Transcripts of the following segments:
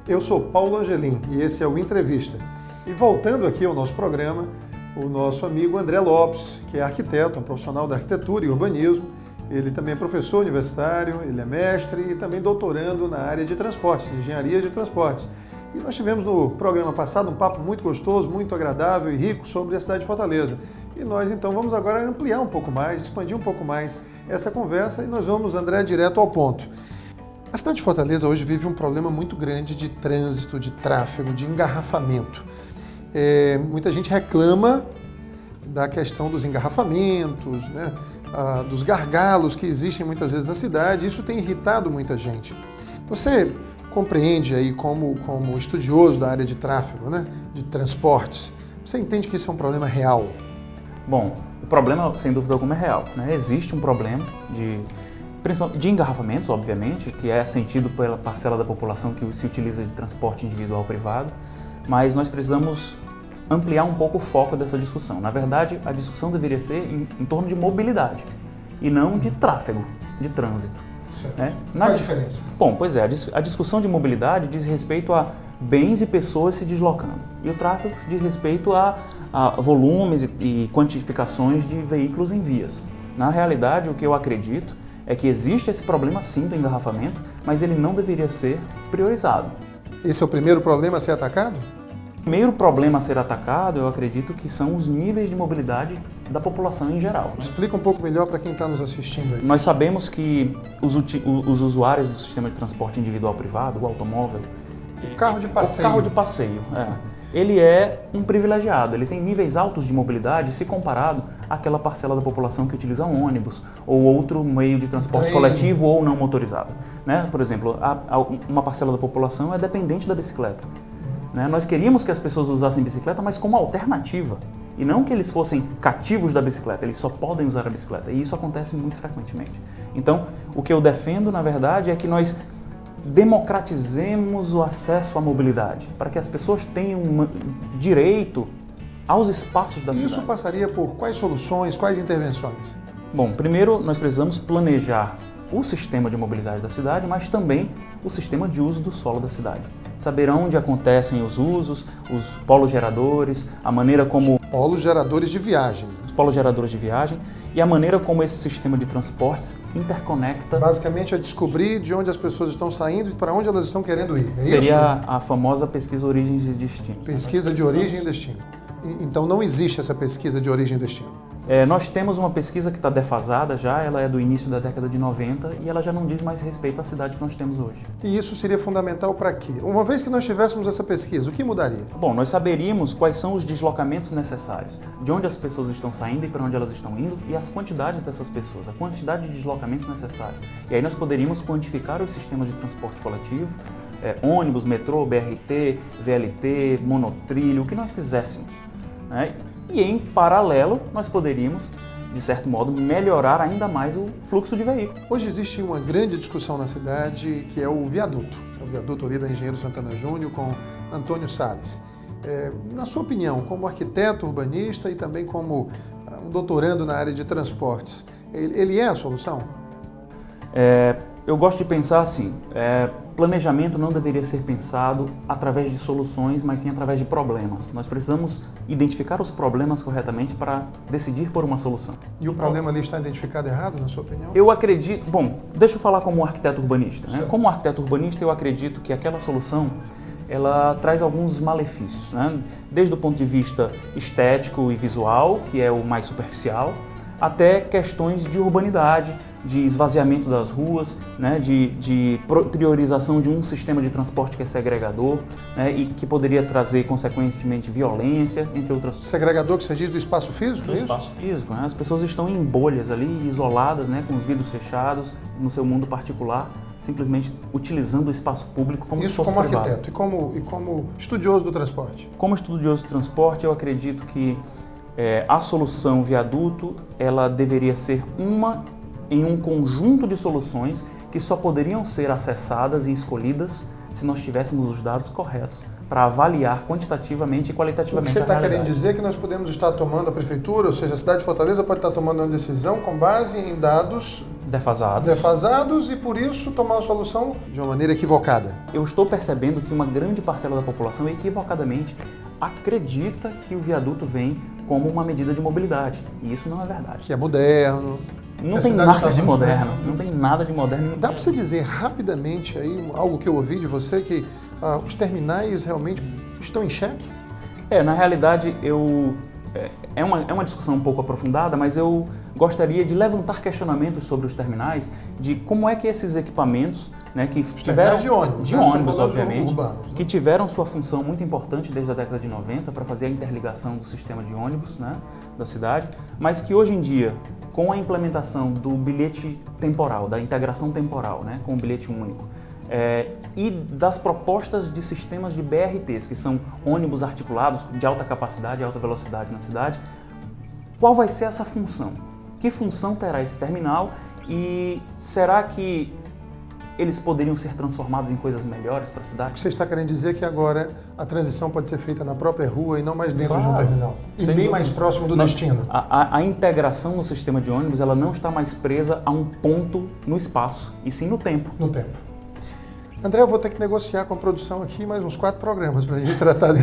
Eu sou Paulo Angelim e esse é o Entrevista. E voltando aqui ao nosso programa, o nosso amigo André Lopes, que é arquiteto, um profissional da arquitetura e urbanismo. Ele também é professor universitário, ele é mestre e também doutorando na área de transportes, engenharia de transportes. E nós tivemos no programa passado um papo muito gostoso, muito agradável e rico sobre a cidade de Fortaleza. E nós então vamos agora ampliar um pouco mais, expandir um pouco mais essa conversa e nós vamos, André, direto ao ponto. A cidade de Fortaleza hoje vive um problema muito grande de trânsito, de tráfego, de engarrafamento. Muita gente reclama da questão dos engarrafamentos, né? Dos gargalos que existem muitas vezes na cidade. Isso tem irritado muita gente. Você compreende aí como estudioso da área de tráfego, né? De transportes, você entende que isso é um problema real? Bom, o problema, sem dúvida alguma, é real, né? Existe um problema de engarrafamentos, obviamente, que é sentido pela parcela da população que se utiliza de transporte individual privado, mas nós precisamos ampliar um pouco o foco dessa discussão. Na verdade, a discussão deveria ser em torno de mobilidade e não de tráfego, de trânsito. Né? Qual a diferença? Bom, pois é, a discussão de mobilidade diz respeito a bens e pessoas se deslocando e o tráfego diz respeito a volumes e quantificações de veículos em vias. Na realidade, o que eu acredito é que existe esse problema sim do engarrafamento, mas ele não deveria ser priorizado. Esse é o primeiro problema a ser atacado? O primeiro problema a ser atacado, eu acredito que são os níveis de mobilidade da população em geral. Né? Explica um pouco melhor para quem está nos assistindo aí. Nós sabemos que os usuários do sistema de transporte individual privado, o automóvel, o carro de passeio, ele é um privilegiado, ele tem níveis altos de mobilidade se comparado àquela parcela da população que utiliza um ônibus ou outro meio de transporte coletivo ou não motorizado. Né? Por exemplo, uma parcela da população é dependente da bicicleta. Né? Nós queríamos que as pessoas usassem bicicleta, mas como alternativa, e não que eles fossem cativos da bicicleta, eles só podem usar a bicicleta, e isso acontece muito frequentemente. Então, o que eu defendo, na verdade, é que nós democratizemos o acesso à mobilidade, para que as pessoas tenham direito aos espaços da cidade. Isso passaria por quais soluções, quais intervenções? Bom, primeiro nós precisamos planejar o sistema de mobilidade da cidade, mas também o sistema de uso do solo da cidade. Saber onde acontecem os usos, os polos geradores, a maneira como... Polos geradores de viagem. Os polos geradores de viagem e a maneira como esse sistema de transportes interconecta... Basicamente é descobrir de onde as pessoas estão saindo e para onde elas estão querendo ir. É Seria isso? A famosa pesquisa Origens e Destino. Pesquisa de origem e destino. Então não existe essa pesquisa de origem e destino. Nós temos uma pesquisa que está defasada já, ela é do início da década de 90 e ela já não diz mais respeito à cidade que nós temos hoje. E isso seria fundamental para quê? Uma vez que nós tivéssemos essa pesquisa, o que mudaria? Bom, nós saberíamos quais são os deslocamentos necessários, de onde as pessoas estão saindo e para onde elas estão indo e as quantidades dessas pessoas, a quantidade de deslocamentos necessários. E aí nós poderíamos quantificar os sistemas de transporte coletivo, ônibus, metrô, BRT, VLT, monotrilho, o que nós quiséssemos. Né? E em paralelo, nós poderíamos, de certo modo, melhorar ainda mais o fluxo de veículos. Hoje existe uma grande discussão na cidade que é o viaduto. O viaduto ali da Engenheiro Santana Júnior com Antônio Salles. Na sua opinião, como arquiteto, urbanista e também como um doutorando na área de transportes, ele é a solução? Eu gosto de pensar assim, planejamento não deveria ser pensado através de soluções, mas sim através de problemas. Nós precisamos identificar os problemas corretamente para decidir por uma solução. E o problema ali está identificado errado, na sua opinião? Eu acredito... Bom, deixa eu falar como arquiteto urbanista. Né? Como arquiteto urbanista, eu acredito que aquela solução ela traz alguns malefícios, né? Desde o ponto de vista estético e visual, que é o mais superficial, até questões de urbanidade, de esvaziamento das ruas, né, de priorização de um sistema de transporte que é segregador, né, e que poderia trazer, consequentemente, violência, entre outras coisas. Segregador que você diz do espaço físico? Do espaço físico, né? As pessoas estão em bolhas ali, isoladas, né, com os vidros fechados, no seu mundo particular, simplesmente utilizando o espaço público como se fosse privado. Isso como arquiteto e como estudioso do transporte? Como estudioso do transporte, eu acredito que a solução viaduto, ela deveria ser em um conjunto de soluções que só poderiam ser acessadas e escolhidas se nós tivéssemos os dados corretos para avaliar quantitativamente e qualitativamente a realidade. O que você está querendo dizer é que nós podemos estar tomando, a prefeitura, ou seja, a cidade de Fortaleza pode estar tomando uma decisão com base em dados defasados e, por isso, tomar a solução de uma maneira equivocada. Eu estou percebendo que uma grande parcela da população, equivocadamente, acredita que o viaduto vem como uma medida de mobilidade. E isso não é verdade. Que é moderno. Não tem nada de moderno. Não tem nada de moderno. Dá para você dizer rapidamente aí algo que eu ouvi de você, que os terminais realmente estão em xeque? Na realidade, é uma discussão um pouco aprofundada, mas eu gostaria de levantar questionamentos sobre os terminais, de como é que esses equipamentos, né, que tiveram de ônibus, obviamente, que tiveram sua função muito importante desde a década de 90 para fazer a interligação do sistema de ônibus, né, da cidade, mas que hoje em dia, com a implementação do bilhete temporal, da integração temporal, né, com o bilhete único, e das propostas de sistemas de BRTs, que são ônibus articulados de alta capacidade e alta velocidade na cidade, qual vai ser essa função? Que função terá esse terminal e será que eles poderiam ser transformados em coisas melhores para a cidade? Você está querendo dizer que agora a transição pode ser feita na própria rua e não mais dentro de um terminal? E bem mais próximo do destino? A integração no sistema de ônibus ela não está mais presa a um ponto no espaço, e sim no tempo. No tempo. André, eu vou ter que negociar com a produção aqui mais uns 4 programas para a gente tratar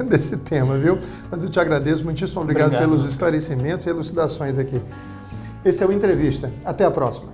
desse tema, viu? Mas eu te agradeço, muitíssimo obrigado pelos esclarecimentos e elucidações aqui. Esse é o Entrevista. Até a próxima.